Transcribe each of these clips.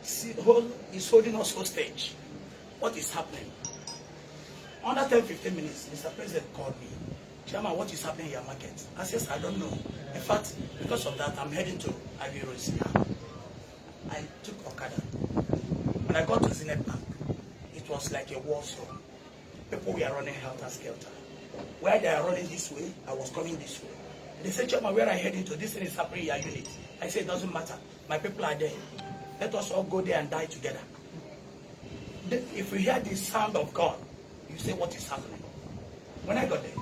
is holding us hostage. What is happening? Under 10-15 minutes, Mr. President called me. Chairman, what is happening in your market? I said, I don't know. In fact, because of that, I'm heading to Ivy Road now. I took Okada. When I got to Zenith Bank, it was like a war zone. People were running helter-skelter. Where they are running this way, I was coming this way. They said, Chairman, where are you heading to? This thing is happening in your unit. I said, it doesn't matter. My people are there. Let us all go there and die together. If we hear the sound of God, you say, what is happening? When I got there,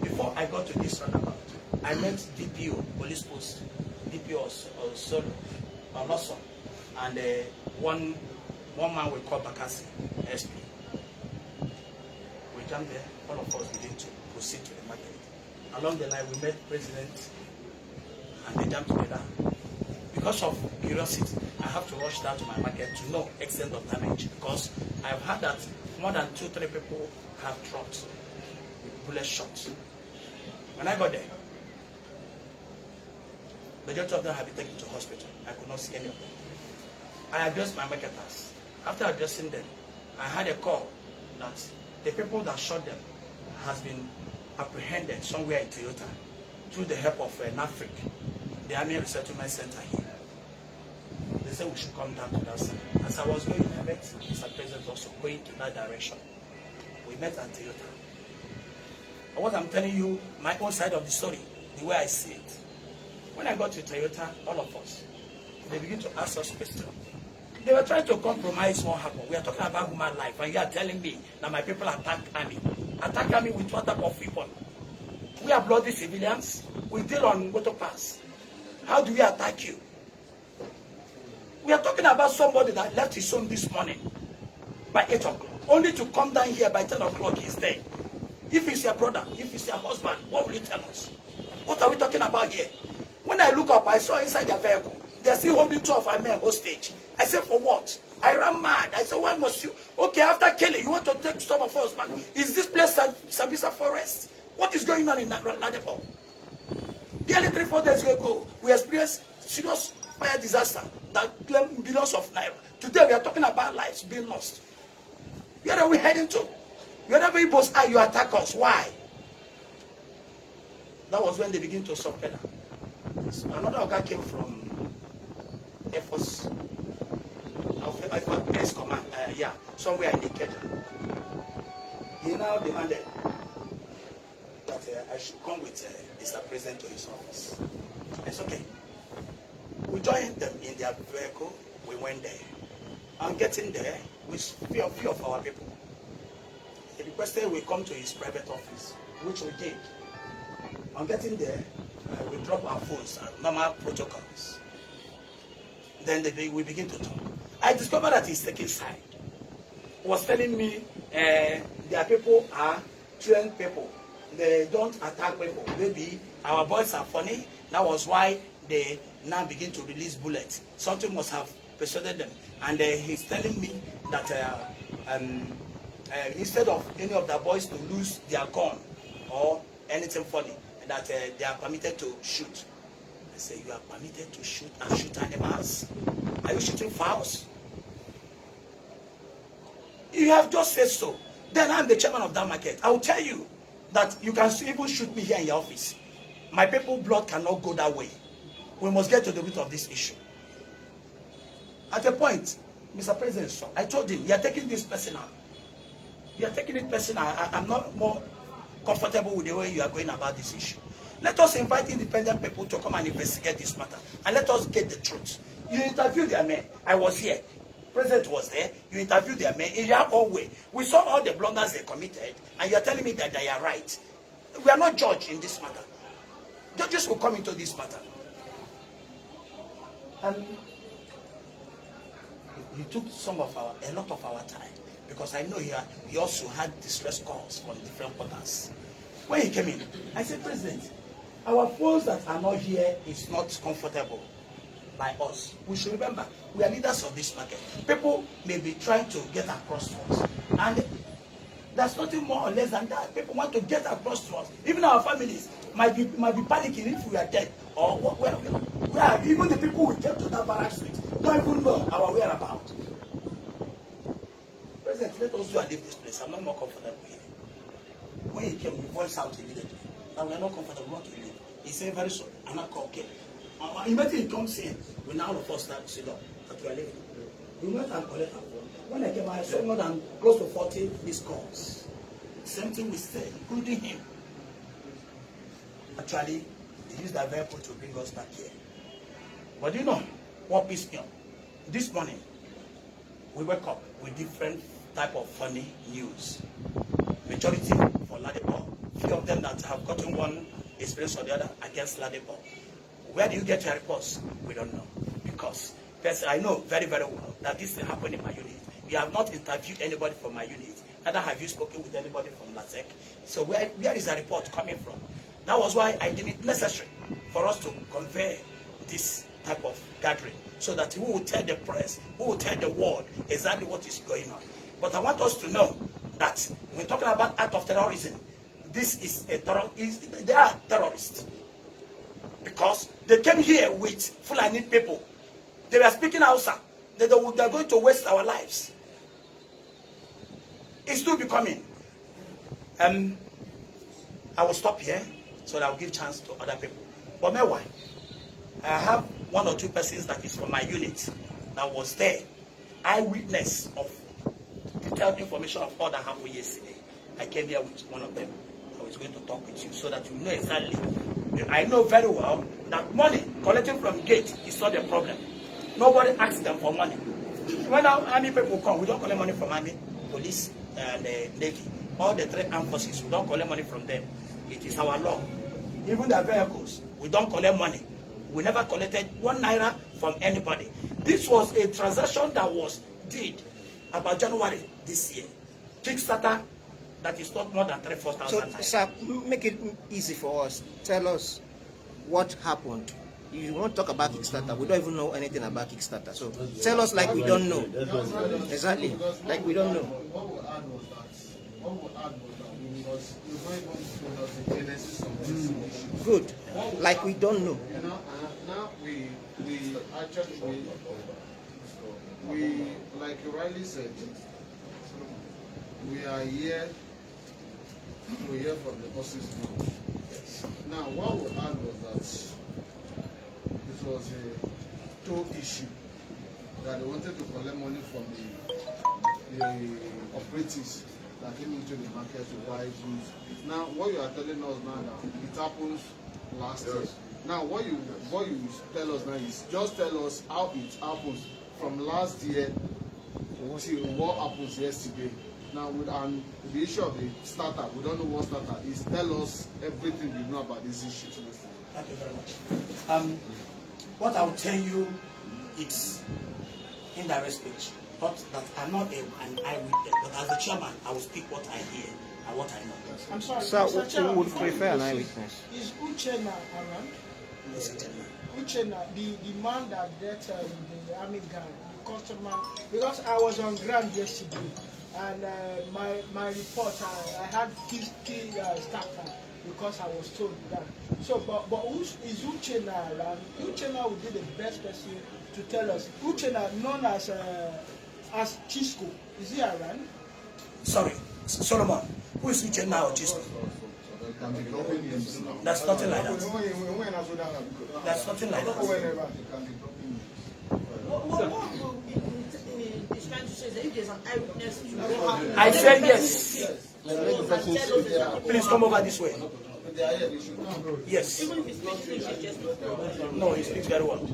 before I got to this roundabout, I met DPO, police post, DPO Solo, Lawson, and one man we call Bakassi, SP. We jumped there, all of us began to proceed to the market. Along the line, we met President, and they jumped together. Because of curiosity, I have to rush down to my market to know extent of damage, because I've heard that more than 2-3 people have dropped with bullet shots. When I got there, the majority of them have been taken to hospital. I could not see any of them. I addressed my marketers. After addressing them, I had a call that the people that shot them has been apprehended somewhere in Toyota through the help of NAFRIC, the Army Resettlement Center here. They said we should come down to that side. As I was going, I met Mr. President also going to that direction. We met at Toyota. And what I'm telling you, my own side of the story, the way I see it. When I got to Toyota, all of us, they begin to ask us questions. They were trying to compromise what happened. We are talking about human life, and you are telling me that my people attack army. Attack army with what type of weapon? We are bloody civilians. We deal on motor pass. How do we attack you? We are talking about somebody that left his home this morning by 8 o'clock, only to come down here by 10 o'clock. He's dead. If it's your brother, if it's your husband, what will you tell us? What are we talking about here? When I look up, I saw inside their vehicle, they're still holding 2 of our men hostage. I said, for what? I ran mad. I said, why must you? Okay, after killing, you want to take some of us, man. Is this place Sabisa Forest? What is going on in Ladipo? Barely 3-4 days ago, we experienced serious fire disaster that claimed billions of naira. Today, we are talking about lives being lost. Where are we heading to? Wherever Igbos are, you attack us. Why? That was when they begin to subpoena. So another guy came from Air Force, Base Command, somewhere in the Kenya. He now demanded that I should come with Mr. President to his office. It's okay. We joined them in their vehicle. We went there. On getting there, with few of our people, he requested we come to his private office, which we did. On getting there, we drop our phones and normal protocols. Then we begin to talk. I discovered that he's taking side. He was telling me their people are trained people. They don't attack people. Maybe our boys are funny. That was why they now begin to release bullets. Something must have persuaded them. And he's telling me that instead of any of the boys to lose their gun or anything funny, that they are permitted to shoot. I say, you are permitted to shoot and shoot animals? Are you shooting fowls? You have just said so. Then I'm the chairman of that market. I will tell you that you can even shoot me here in your office. My people's blood cannot go that way. We must get to the root of this issue. At a point, Mr. President, I told him, you are taking this personal. You are taking it personal. I'm not more comfortable with the way you are going about this issue. Let us invite independent people to come and investigate this matter. And let us get the truth. You interviewed their men. I was here. President was there. You interviewed their men in your own way. We saw all the blunders they committed. And you are telling me that they are right. We are not judged in this matter. Judges will come into this matter. And he took a lot of our time. Because I know he also had distress calls from different quarters. When he came in, I said, President, our phones that are not here is not comfortable by us. We should remember, we are leaders of this market. People may be trying to get across to us. And there's nothing more or less than that. People want to get across to us. Even our families might be panicking if we are dead. Or where even the people who came to that barrack street don't even know our whereabouts. us go and leave this place. I'm not more comfortable here. When he came, we voiced out immediately. Now we are not comfortable, we want to leave. He said very soon, I'm not okay. Immediately he comes in, we now the first time sit down, that we are leaving. We went and collected our phone. When I came, I saw more than close to 40 missed calls. Same thing we said, including him. Actually, they used that vehicle to bring us back here. But you know what pissed me off? This morning, we wake up with different type of funny news. Majority for Ladipo. Few of them that have gotten one experience or the other against Ladipo. Where do you get your reports? We don't know. Because I know very, very well that this happened in my unit. We have not interviewed anybody from my unit. Neither have you spoken with anybody from LASEC. So where is the report coming from? That was why I deemed it necessary for us to convey this type of gathering, so that we will tell the press, we will tell the world exactly what is going on. But I want us to know that when talking about act of terrorism, this is a they are terrorists. Because they came here with Fulani people. They were speaking Hausa. They're going to waste our lives. It's still becoming. I will stop here so that I will give chance to other people. But meanwhile, I have one or two persons that is from my unit that was there. Eyewitness of detailed information of all that happened yesterday. I came here with one of them. I was going to talk with you so that you know exactly. I know very well that money collecting from gate is not the problem. Nobody asks them for money. When our army people come, we don't collect money from army, police, and navy. All the three armed forces, we don't collect money from them. It is our law. Even the vehicles, we don't collect money. We never collected 1 naira from anybody. This was a transaction that was did about January this year. Kickstarter, that is not more than 3,000-4,000. So, sir, make it easy for us. Tell us what happened. You won't talk about Kickstarter. We don't even know anything about Kickstarter. So tell us like we don't know. Exactly, like we don't know. What we add was that because we're going to show us the genesis of this issue. Good, like we don't know. You know, now we actually we like you rightly said, we are here to hear from the horse's mouth. Now, what we add was that it was a toll issue that they wanted to collect money from the operatives that came into the market to buy goods. Now, what you are telling us now that it happens last year. Now, what you tell us now is just tell us how it happens from last year to what happens yesterday. Now, and the issue of the starter, we don't know what starter is. Tell us everything you know about this issue. Thank you very much. What I will tell you, it's indirect speech. Not that I'm not an eyewitness, but as the chairman, I will speak what I hear and what I know. I'm sorry, So we would prefer an eyewitness. Is Uchenna around? Yes, Uchenna, the man that dead the army guy, the customer, because I was on ground yesterday, and my report, I had key staff because I was told that. So, but is Uchenna around? Uchenna would be the best person to tell us. Uchenna, known as Chisco, is he around? Sorry, Solomon, who is Uchenna or Chisco? That's nothing like that. That's nothing like that. What he's trying to say is that if there's an eyewitness to what happened, I said yes. Please come over this way. Yes. even if he speaks English, just no problem. No, he speaks very well.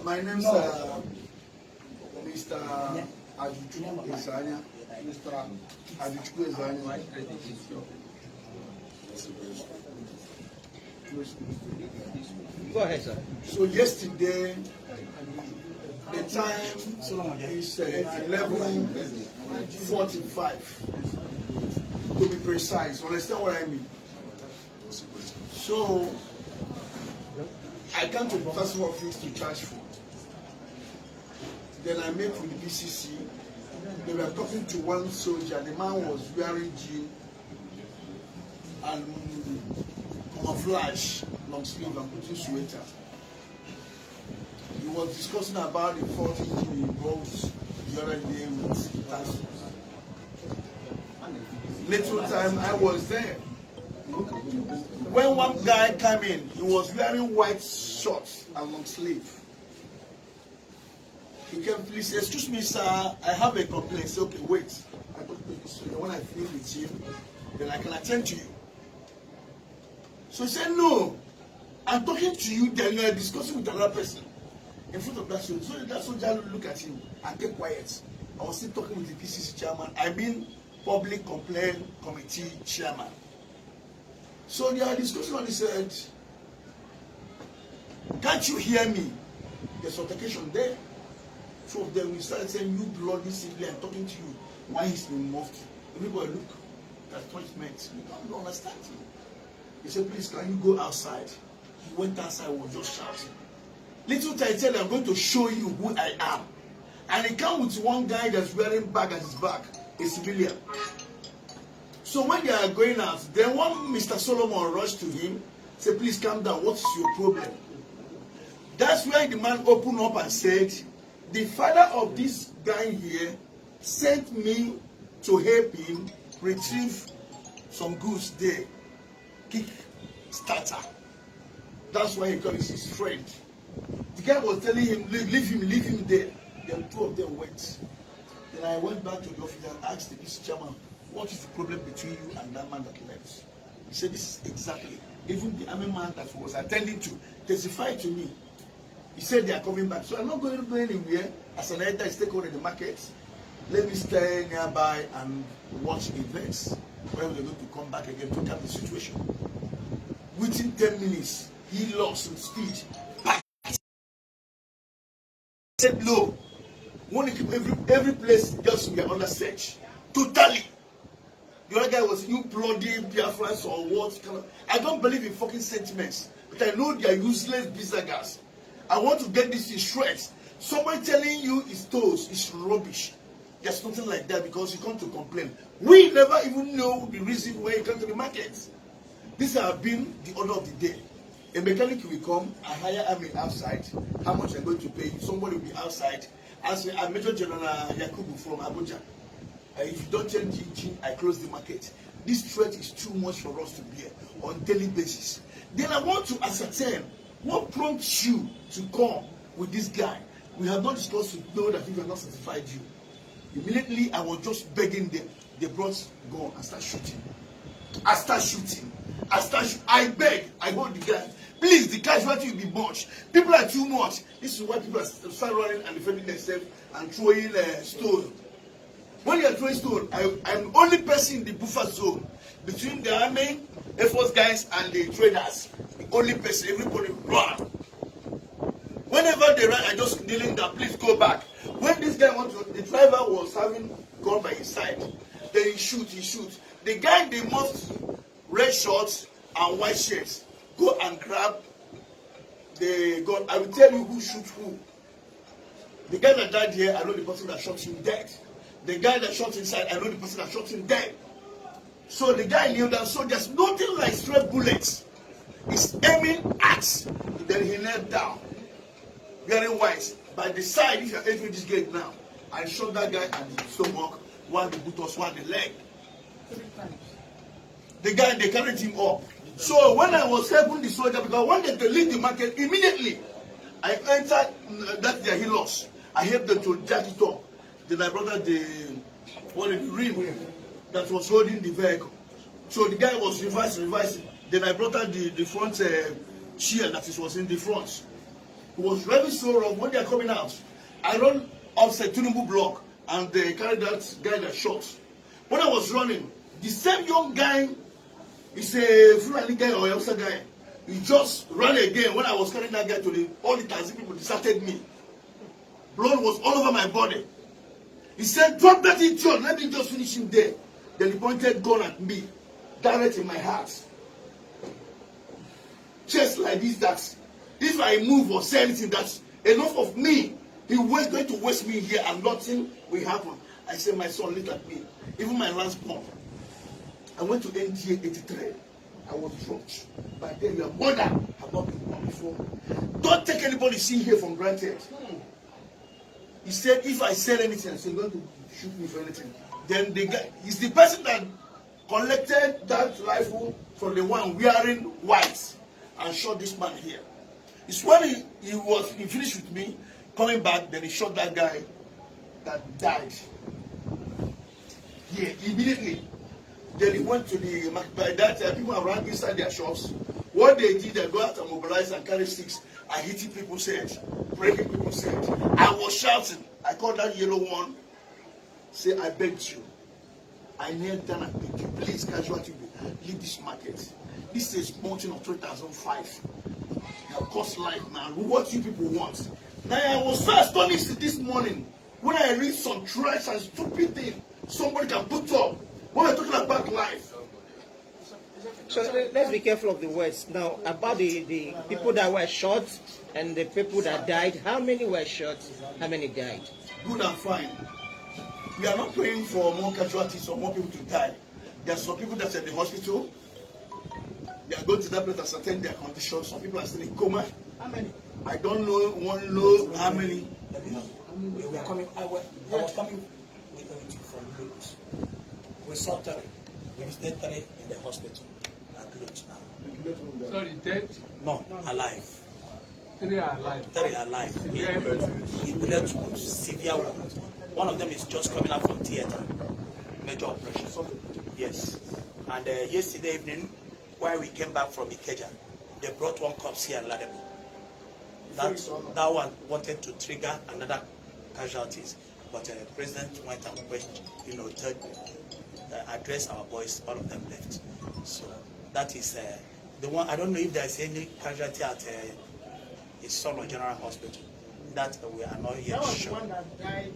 My name is Mr. Ajuchu Ezanya. Mr. Ajuchu Ezanya. Go ahead, sir. So yesterday, the time is 11:45. To be precise, understand what I mean? So I came to the first office to charge food. Then I met with the BCC. They were talking to one soldier. The man was wearing jeans. and camouflage, long sleeve, and putting sweater. He was discussing about the 40 he brought the other day with Tasso. Little time I was there. When one guy came in, he was wearing white shorts and long sleeve. He came, please, excuse me, sir, I have a complaint. He said, okay, wait. I talk to this. When I finish with him, then I can attend to you. So he said, no, I'm talking to you, then you are discussing with another person in front of that soldier. So that soldier looked at him and kept quiet. I was still talking with the PCC chairman. I mean, Public Complaint Committee chairman. So they are discussing and he said, can't you hear me? There's altercation there. Two of them, we started saying, you bloody civilian, I'm talking to you. Why is he moved? Everybody look, that's what it meant. You don't understand him. He said, please, can you go outside? He went outside, was just shouting. Little time, tell him, I'm going to show you who I am. And he came with one guy that's wearing bag at his back, a civilian. So when they are going out, then one Mr. Solomon rushed to him, said, please calm down, what is your problem? That's where the man opened up and said, the father of this guy here sent me to help him retrieve some goods there. Kick starter. That's why he calls his friend. The guy was telling him, leave him there. Then two of them went. Then I went back to the office and asked the PC chairman, what is the problem between you and that man that left? He said, this is exactly. Even the army man that was attending to testified to me. He said they are coming back. So I'm not going to go anywhere. As an editor, I take over the market. Let me stay nearby and watch events. When they're going to come back again to cap the situation. Within 10 minutes, he lost some speed. He said, no. Want to keep every place just be under search. Totally. The other guy was, you bloody Biafrans or what? I don't believe in fucking sentiments. But I know they are useless bizagas. I want to get this in shreds. Somebody telling you it's toast, it's rubbish. There's nothing like that because you come to complain. We never even know the reason why you come to the market. This has been the order of the day. A mechanic will come, I hire army outside. How much I'm going to pay you? Somebody will be outside. As a Major General Yakubu from Abuja. If you don't change the engine, I close the market. This threat is too much for us to bear on a daily basis. Then I want to ascertain what prompts you to come with this guy. We have not discussed to know that we have not certified you. Immediately, I was just begging them. They brought gun and start shooting. I beg. I hold the guy. Please, the casualty will be much. People are too much. This is why people start running and defending themselves and throwing stone. When you are throwing stone, I'm the only person in the buffer zone between the army, Air Force guys, and the traders. The only person. Everybody run. Whenever they run, I just kneeling down. Please go back. When this guy the driver was having gun by his side. Then he shoot. The guy, the most red shorts and white shirts, go and grab the gun. I will tell you who shoot who. The guy that died here, I know the person that shot him dead. The guy that shot inside, I know the person that shot him dead. So the guy knew that. So there's nothing like stray bullets. He's aiming at. Then he knelt down, wearing white. By the side, if you're entering this gate now, I shot that guy at the stomach, one the buttocks, one the leg. 3 times. The guy, they carried him up. So when I was helping the soldier, because I wanted to leave the market immediately, I entered that their helos. I helped them to jack it up. Then I brought out the rim that was holding the vehicle. So the guy was reversing. Then I brought out the front chair that was in the front. It was really so wrong. When they are coming out, I run outside Tinubu block and they carried that guy that shot. When I was running, the same young guy is a Fulani guy or Hausa guy. He just ran again. When I was carrying that guy to all the taxi people deserted me. Blood was all over my body. He said, drop that idiot, let me just finish him there. Then he pointed gun at me, direct in my heart. Just like this, that if I move or say anything, that's enough of me. He was going to waste me here and nothing will happen. I said, my son, look at me. Even my last born. I went to NTA 83. I was dropped. By then, your mother had not been born before. Don't take anybody seen here for granted. He said, if I said anything, I said, you're going to shoot me for anything. Then the guy, he's the person that collected that rifle from the one wearing white and shot this man here. It's when he finished with me, coming back, then he shot that guy that died. Yeah, immediately. Then he went to the market. By that time, people around inside their shops. What they did, they go out and mobilize and carry sticks and hitting people's heads, breaking people's heads. I was shouting. I called that yellow one. Say, I begged you. I knelt down and begged you. Please, casualty, leave this market. This is mountain of 2005. It will cost life now. What you people want? Now, I was so astonished this morning when I read some trash and stupid thing somebody can put up. When we're talking about life. So let's be careful of the words. Now, about the people that were shot and the people that died, how many were shot? How many died? Good and fine. We are not praying for more casualties or more people to die. There are some people that are in the hospital. They are going to that place to ascertain their condition. Some people are still in coma. How many? I don't know how many. We are coming. I was coming from Lagos. We saw Terry. We visited Terry in the hospital at Lodge now. Sorry, dead? No, alive. 3 are alive. Terry alive. He led to severe wounds. One of them is just coming out from theater. Major operation. Yes. And yesterday evening, while we came back from Ikeja, they brought one corpse here in Ladipo. That one wanted to trigger another casualties, but the president went and address our boys. All of them left. So that is the one. I don't know if there is any casualty at Solo General Hospital. That we are not yet sure. That was the one that died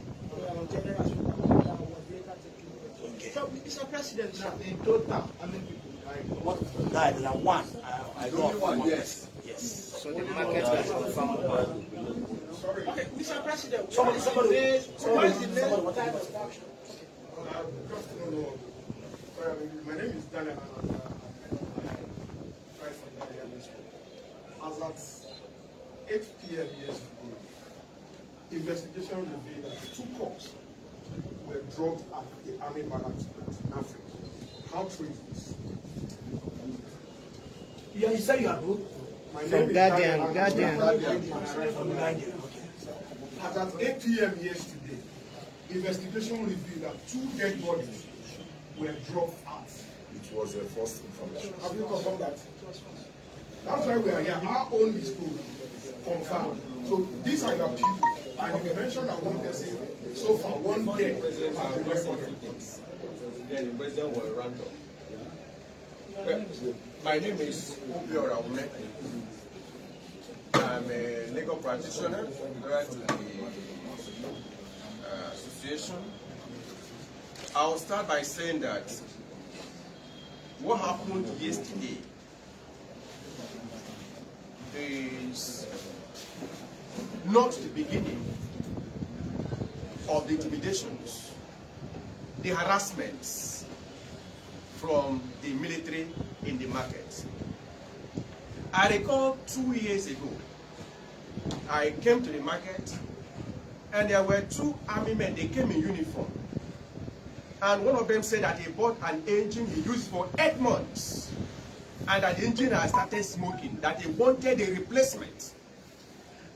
General Hospital that was later taken. Okay. So, Mr. President, now In total, how many people died? What died? Like one. I know of one. Yes. Yes. So the market was confirmed. okay, Mr. President, Somebody. what is the next time of action? Just to know, my name is Daniel. As at 8 p.m. yesterday, investigation revealed that 2 cops were dropped at the army barracks in Africa. How true is this? Yeah, you say you are good. My From name is Guardian, Daniel. Guardian. As at 8 p.m. yesterday, investigation revealed that 2 dead bodies were dropped out. It was a false information. Have you confirmed that? That's why we are here. Our own is to confirm. So these are your people. And you mentioned that one person, so far, one dead has been recorded. Then the president was random. Well, my name is Obiora Ume. I'm a legal practitioner, right to the association. I'll start by saying that what happened yesterday is not the beginning of the intimidations, the harassments from the military in the market. I recall 2 years ago, I came to the market and there were 2 army men. They came in uniform. And one of them said that he bought an engine he used for 8 months. And that the engine had started smoking, that he wanted a replacement.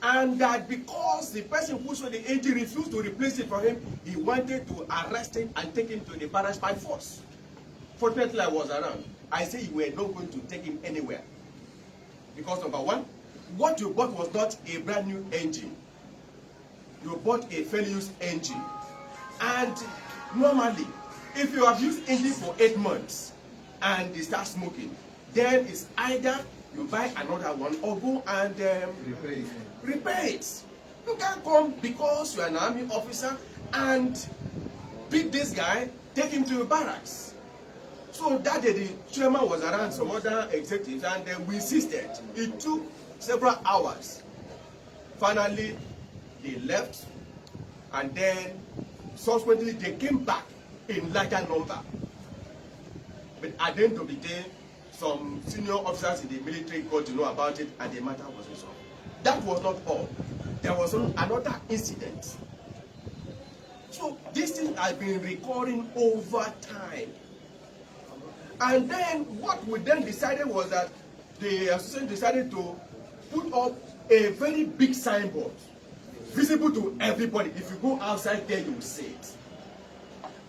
And that because the person who sold the engine refused to replace it for him, he wanted to arrest him and take him to the barracks by force. Fortunately, I was around. I said you were not going to take him anywhere. Because number one, what you bought was not a brand new engine. You bought a fairly used engine. And normally, if you have used engine for 8 months and they start smoking, then it's either you buy another one or go and repair it. You can't come because you are an army officer and beat this guy, take him to a barracks. So that day the chairman was around, some other executives, and then we insisted. It took several hours. Finally, they left, and then subsequently they came back in larger number. But at the end of the day, some senior officers in the military got to know about it and the matter was resolved. That was not all. There was another incident. So this thing has been recurring over time. And then what we then decided was that the association decided to put up a very big signboard, visible to everybody. If you go outside there, you will see it.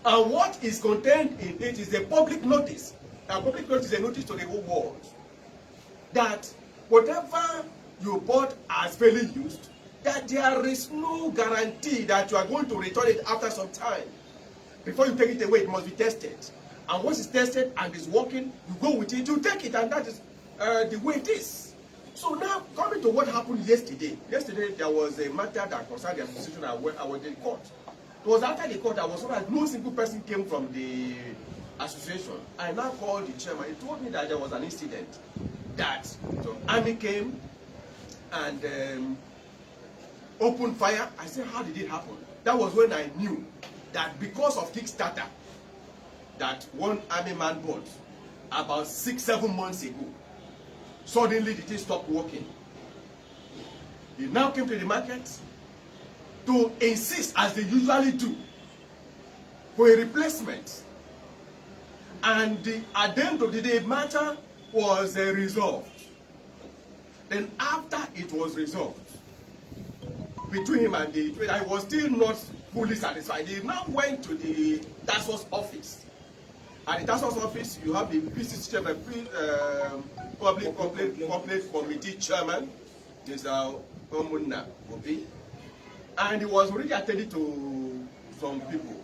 And what is contained in it is a public notice. A public notice is a notice to the whole world that whatever you bought as fairly used, that there is no guarantee that you are going to return it after some time. Before you take it away, it must be tested. And once it's tested and it's working, you go with it, you take it, and that is the way it is. So now, coming to what happened yesterday. Yesterday, there was a matter that concerned the association. I was in court. It was after the court, I was told that no single person came from the association. I now called the chairman. He told me that there was an incident that some army came and opened fire. I said, how did it happen? That was when I knew that because of Kickstarter that one army man bought about 6-7 months ago, suddenly the thing stopped working. He now came to the market to insist, as they usually do, for a replacement. And at the end of the day, matter was resolved. Then after it was resolved, between him and the trader, I was still not fully satisfied. He now went to the task force office. At the task force office, you have the PCC chairman, Public Complaint Committee chairman, Mr. Omunna Obi, and he was already attending to some people.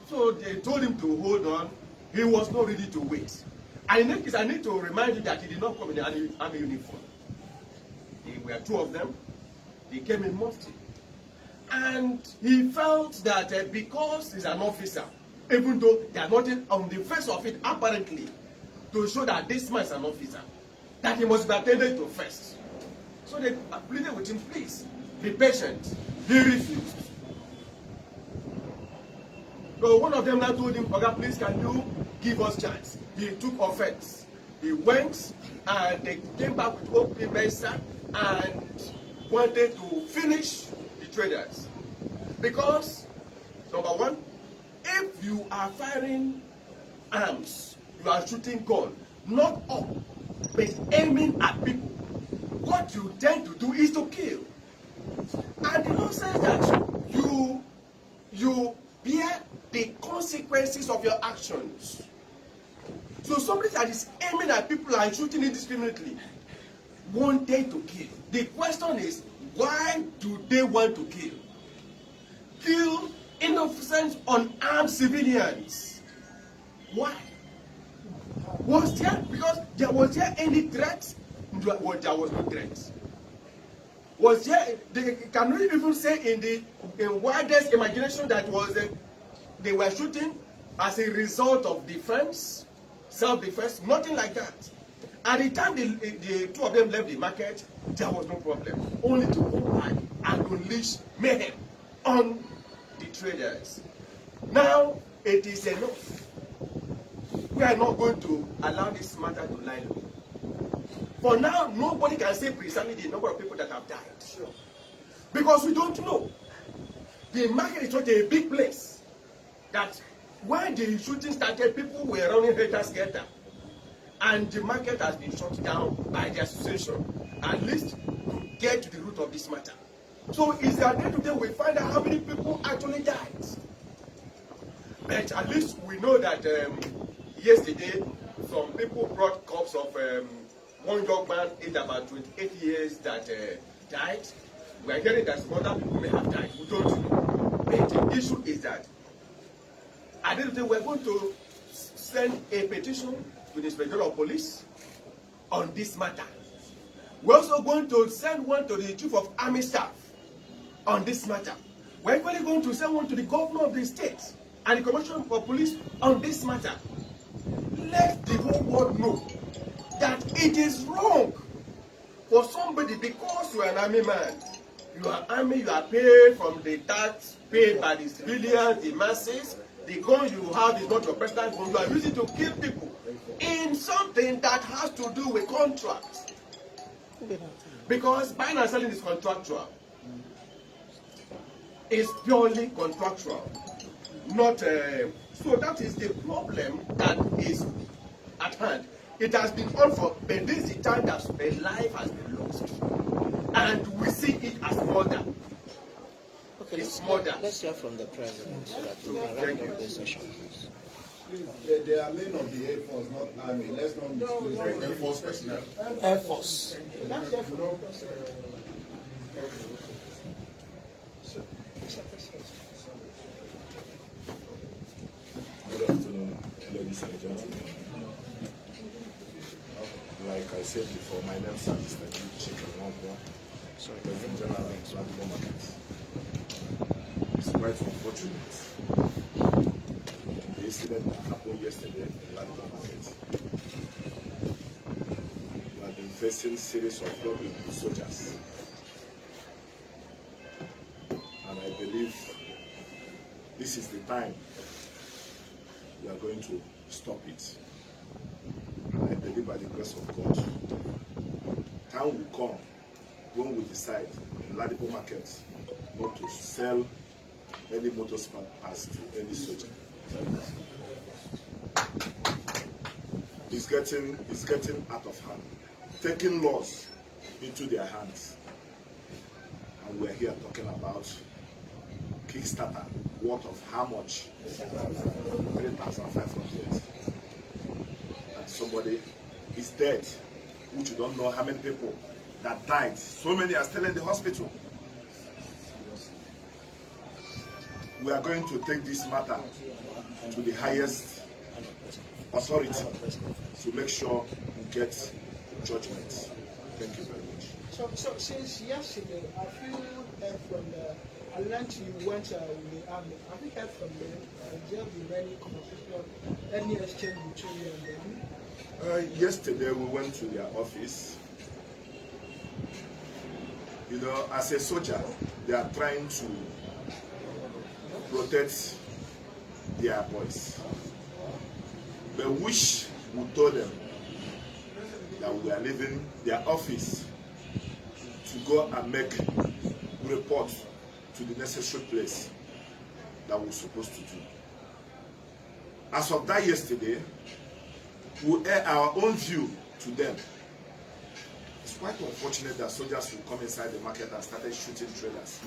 So they told him to hold on. He was not ready to wait. And in that case, I need to remind you that he did not come in the army uniform. There were two of them. They came in mufti. And he felt that because he's an officer, even though there are nothing on the face of it apparently to show that this man is an officer, that he must be attended to first. So they pleaded with him, please, be patient. He refused. So one of them now told him, Oga, please, can you give us chance? He took offense. He went and they came back with open mesa and wanted to finish the traders. Because, number one, if you are firing arms, you are shooting gun, not up, but aiming at people, what you tend to do is to kill. And the law says that you bear the consequences of your actions. So somebody that is aiming at people and shooting indiscriminately wanted to kill. The question is, why do they want to kill? Kill innocent, unarmed civilians. Why? Was there any threat? There was no threat. Was there? Can we even say in widest imagination that they were shooting as a result of defense, self-defense? Nothing like that. At the time the two of them left the market, there was no problem. Only to go back and unleash mayhem on the traders. Now it is enough. We are not going to allow this matter to lie low. For now, nobody can say precisely the number of people that have died. Sure. Because we don't know. The market is not a big place. That when the shooting started, people were running helter-skelter. And the market has been shut down by the association, at least to get to the root of this matter. So it's at the end of the day we find out how many people actually died. But at least we know that yesterday some people brought corpse of one young man aged about 28 years that died. We are hearing that some other people may have died. We don't know. But the issue is that at the end of the day we are going to send a petition to the Inspector of Police on this matter. We're also going to send one to the Chief of Army Staff on this matter. We're equally going to send one to the Governor of the state and the Commissioner for Police on this matter. Let the whole world know that it is wrong for somebody, because you are an army man, you are army, you are paid from the tax paid by the civilians, the masses, The gun you have is not your personal gun. You are using to kill people in something that has to do with contracts. Because buying and selling is contractual. It's purely contractual. Not so that is the problem that is at hand. It has been on for, but this is the time that a life has been lost. And we see it as murder. Okay, let's hear from the president so that we can wrap up this session. They are men of the Air Force, not Army. Let's not disclose Air Force personnel. Air Force. Good afternoon, ladies and gentlemen. Like I said before, my name is Mr. Chicken Wangwa. Sorry, President General of Ladipo Market. It's quite unfortunate. The incident that happened yesterday in Ladipo Market. We have been facing series of problems with soldiers. And I believe this is the time we are going to stop it. And I believe by the grace of God, time will come when we decide in Ladipo Market not to sell any motor spare parts to any soldier. It's getting out of hand, taking laws into their hands. And we're here talking about Kickstarter, worth of how much? 3,500. And somebody is dead, which you don't know how many people that died. So many are still in the hospital. We are going to take this matter to the highest authority to make sure we get judgment. Thank you very much. So since yesterday, have you heard from the, I learned you went in the army. Have you heard from them? There been any conversation, any exchange between you and them? Yesterday we went to their office. You know, as a soldier, they are trying to protect their boys. But wish we told them that we are leaving their office to go and make report to the necessary place that we're supposed to do. As of that yesterday, we air our own view to them. It's quite unfortunate that soldiers will come inside the market and started shooting trailers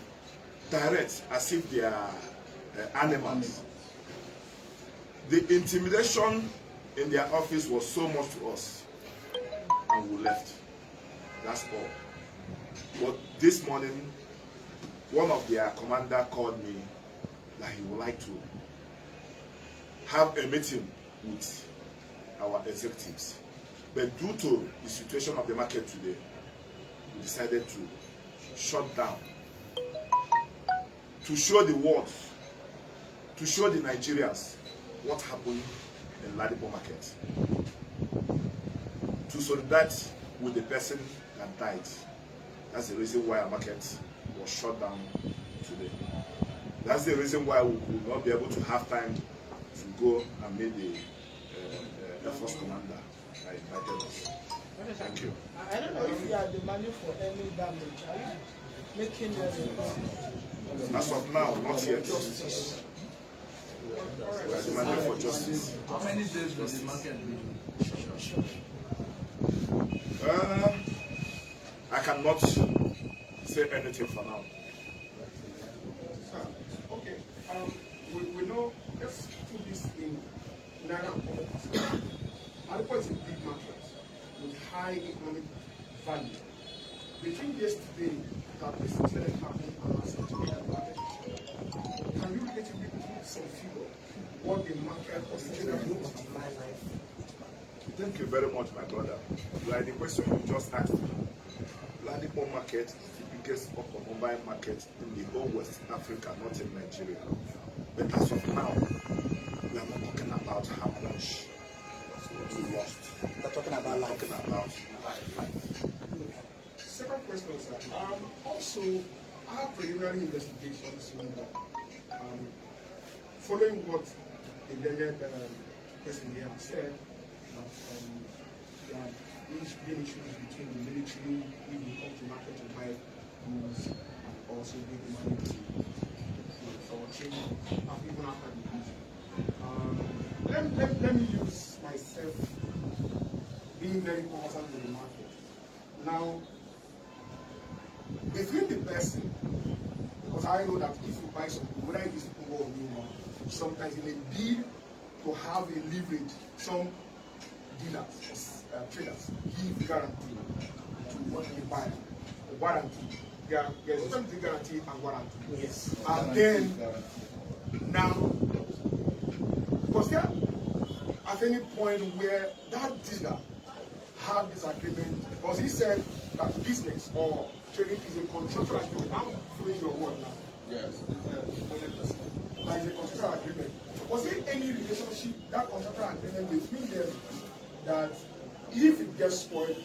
direct, as if they are animals. The intimidation in their office was so much to us, and we left. That's all. But this morning, one of their commander called me that he would like to have a meeting with our executives. But due to the situation of the market today, we decided to shut down, to show the world, to show the Nigerians what happened in Ladipo Market, to solidarity with the person that died. That's the reason why our market was shut down today. That's the reason why we will not be able to have time to go and meet the Air Force commander that invited us. Thank you. I don't know if you are demanding for any damage. Are you making a As of now, not yet. We are demanding for justice. How many days will the market be? I cannot say anything for now. Okay, we know, let's put this in Naira. Ladipo is a big market with high economic value. Between yesterday that this incident happened and last September, can you relatively put some figure what the market was generally? Thank you very much, my brother. Like the question you just asked me, Ladipo Market is the biggest automobile market in the whole West Africa, not in Nigeria. But as of now, we are not talking about how much we lost. We're talking about life. We're talking about life. Second question, sir. Also, our preliminary investigations following what the learned person here has said that there are been issues between the military if they come to market to buy goods and also give the money for training even after the goods. Let me use myself being very conversant with the market. Now, between the person, because I know that if you buy something, whether it is over or new one, sometimes it may be to have a leverage. Some dealers, traders, give guarantee to what you buy. A warranty. There's something guarantee and warranty. Yes. And then, now, was there at any point where that dealer had this agreement? Because he said that business or trading is a contractual agreement. I'm following your word now. Yes. 100%. There is a contractual agreement. Was there any relationship, that contractual agreement between them, that if it gets spoiled,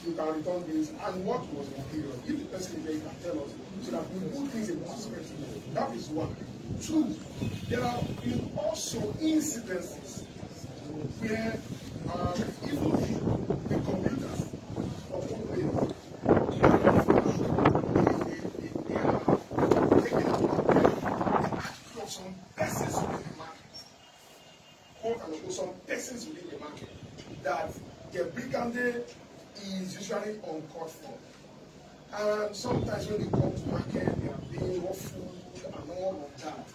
you can return this, and what was the period? If the person is there, you can tell us, so that we put things in perspective. That is one. Two, there are also incidences where even the computers of companies, they are taking advantage of some persons within the market, quote and unquote, some persons within the market, that their brigandage is usually uncalled for. And sometimes when they come to market, they are being ruffled and all of that.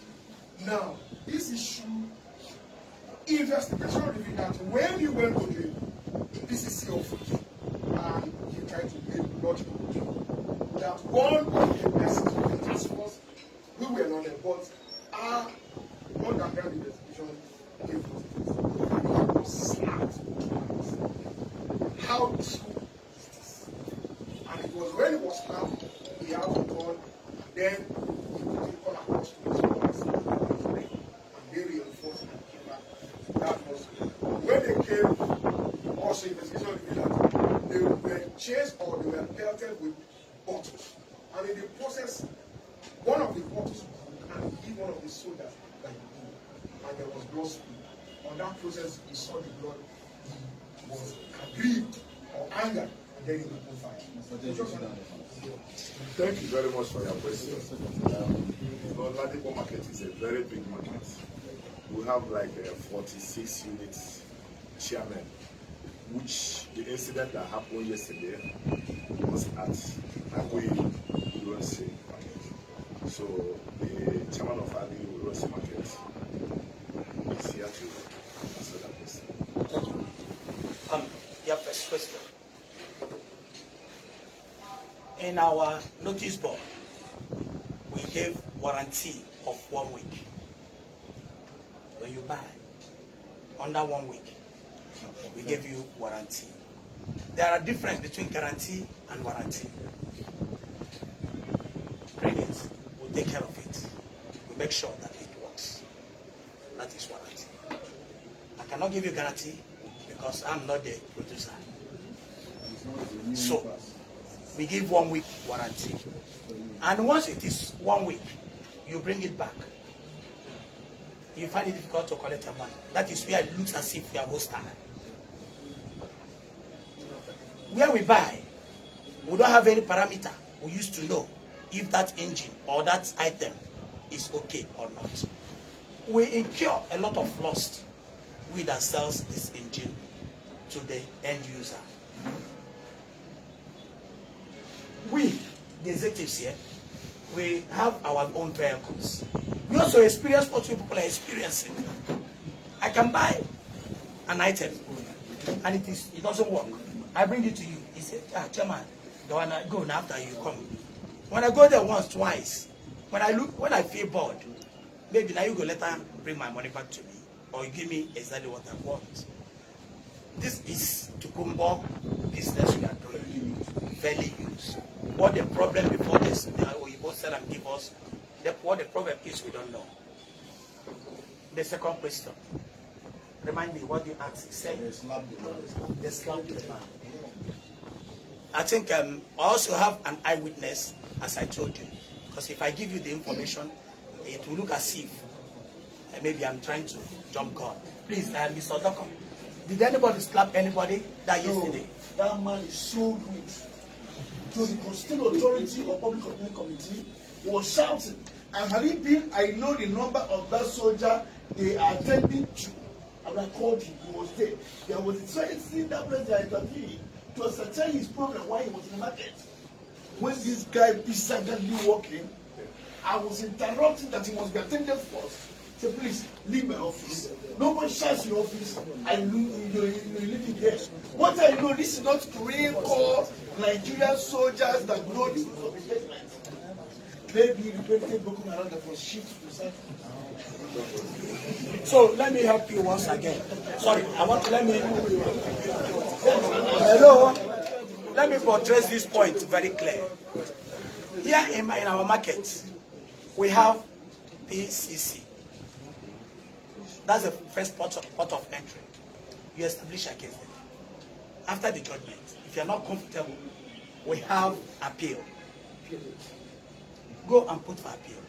Now, this issue, investigation revealed that when you went to the PCC office and you tried to make logical, that one of the persons of the task force, we were not there, but our underground investigation gave us was slapped. How true is this? And it was when it was slapped, he had to turn, then he put it all across to his boys, and they reinforced and came back. That was when they came. Also, investigation revealed that they were chased or they were pelted with bottles, and in the process, one of the bottles broke and hit one of the soldiers that he did, and there was blood spilled. On that process, he saw the blood. He was aggrieved or angered, and then he opened fire. Thank you very much for your question. Ladipo market is a very big market. We have like 46 units chairman, which the incident that happened yesterday was at Agui Uronsi market. So the chairman of Agui Uronsi market is here to answer that question. Thank you. Your first question. In our notice board, we gave warranty of 1 week. When you buy under 1 week, we give you warranty. There are differences between guarantee and warranty. Bring it, we'll take care of it. We make sure that it works. That is warranty. I cannot give you guarantee because I'm not the producer. So we give 1 week warranty. And once it is 1 week, you bring it back. You find it difficult to collect your money. That is where it looks as if you are hostile. Where we buy, we don't have any parameter. We used to know if that engine or that item is okay or not. We incur a lot of loss. We that sells this engine to the end user. We, the executives here, we have our own vehicles. We also experience what people are experiencing. I can buy an item and it doesn't work. I bring it to you. He said, Chairman, when I go after you come. When I go there once, twice, when I feel bored, maybe now you go later bring my money back to me or you give me exactly what I want. This is Tukumbo business we are doing. Fairly used. What the problem before this, we both said and give us, what the problem is, we don't know. The second question. Remind me what you asked. Say, they slapped the man. I think I also have an eyewitness, as I told you. Because if I give you the information, it will look as if maybe I'm trying to jump gun. Please, Mr. Doko, did anybody slap anybody that yesterday? That man is so rude. So the Constitutional Authority or Public Opinion Committee was shouting. And had it been, I know the number of that soldier they are attending to. I would have called him, he was there. There was a threatening that president intervened to ascertain his problem while he was in the market. When this guy peaceably walking, I was interrupting that he must be attended first. Say, please, leave my office. Nobody shouts in your office. You're living here. What I know, this is not Korean Corps, Nigerian soldiers that know the rules of engagement. Maybe repeated Boko Haram that was shipped to South. So let me help you once again. Sorry, I want to Hello. Let me portray this point very clear. Here in our market, we have PCC. That's the first port of entry. You establish a case. After the judgment, if you're not comfortable, we have appeal. Go and put for appeal.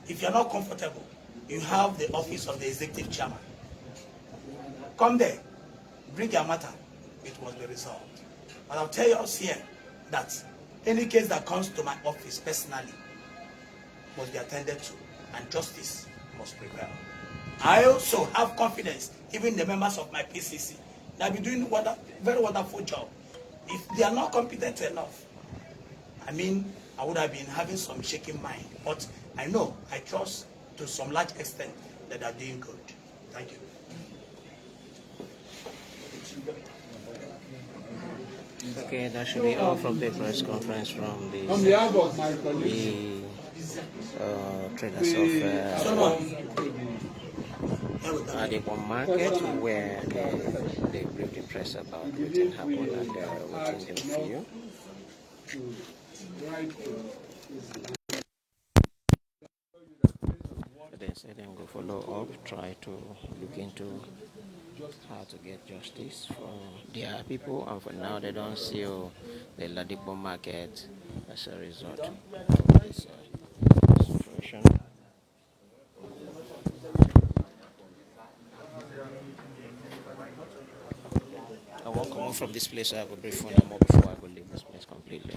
If you're not comfortable, you have the office of the executive chairman. Come there, bring your matter, it will be resolved. But I'll tell you us here that any case that comes to my office personally must be attended to, and justice must prevail. I also have confidence, even the members of my PCC, that will be doing a very wonderful job. If they are not competent enough, I mean, I would have been having some shaking mind. But I know, I trust to some large extent that they are doing good. Thank you. Okay, that should be all from the press conference from the traders of Ladipo market, where they briefed the press about what happened and what they feel. They said they will follow up, try to look into how to get justice for their people, and for now they don't see the Ladipo market as a result of this situation. I won't come out from this place. I have a brief phone number before I go leave this place completely.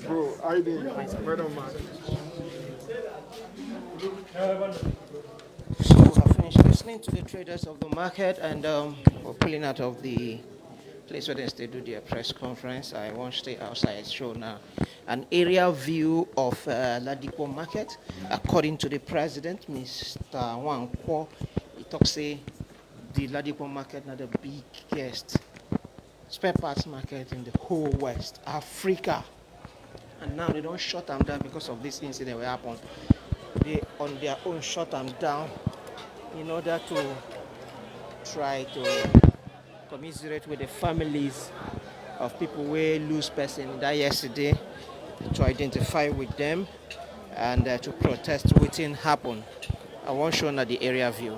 Bro, I did. So we have finished listening to the traders of the market, and we're pulling out of the place where they do their press conference. I won't stay outside. Show now an aerial view of Ladipo market. According to the president, Mr. Wankwo, he talks say the Ladipo market now the biggest spare parts market in the whole West Africa. And now they don't shut them down because of this incident that happened. They on their own shut them down in order to try to commiserate with the families of people who lose person that yesterday, to identify with them and to protest what happened. I want to show now the area view.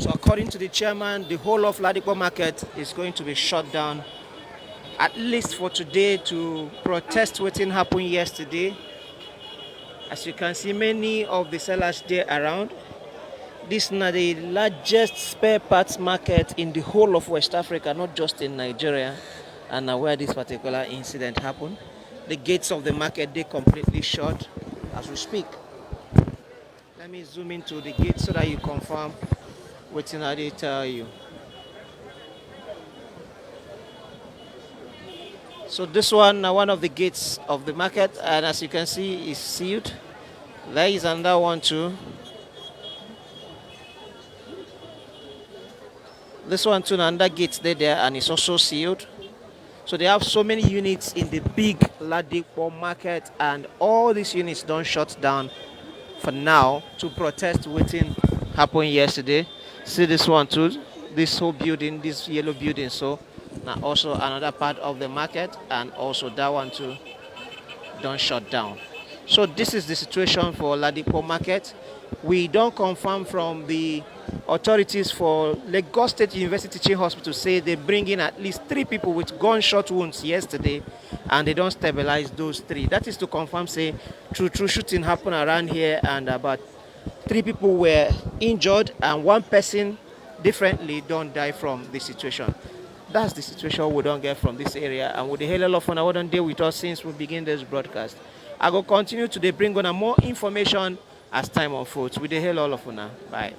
According to the chairman, the whole of Ladipo market is going to be shut down, at least for today, to protest what happened yesterday. As you can see, many of the sellers there around. This is now the largest spare parts market in the whole of West Africa, not just in Nigeria, and where this particular incident happened. The gates of the market, they completely shut as we speak. Let me zoom into the gate so that you confirm what I tell you. So this one, one of the gates of the market, and as you can see, is sealed. There is another one too. This one too, under gates there, and it's also sealed. So they have so many units in the big Ladipo market, and all these units don't shut down for now to protest what happened yesterday. See this one too, this whole building, this yellow building. So now also another part of the market, and also that one too don't shut down. So this is the situation for Ladipo market. We don't confirm from the authorities for Lagos State University Teaching Hospital say they bring in at least 3 people with gunshot wounds yesterday, and they don't stabilize those 3. That is to confirm say true shooting happened around here, and about 3 people were injured and 1 person differently don't die from the situation. That's the situation we don't get from this area, and with the hell of fun I wouldn't deal with us since we begin this broadcast. I will continue to bring on more information as time unfolds. With the hell of fun. Bye.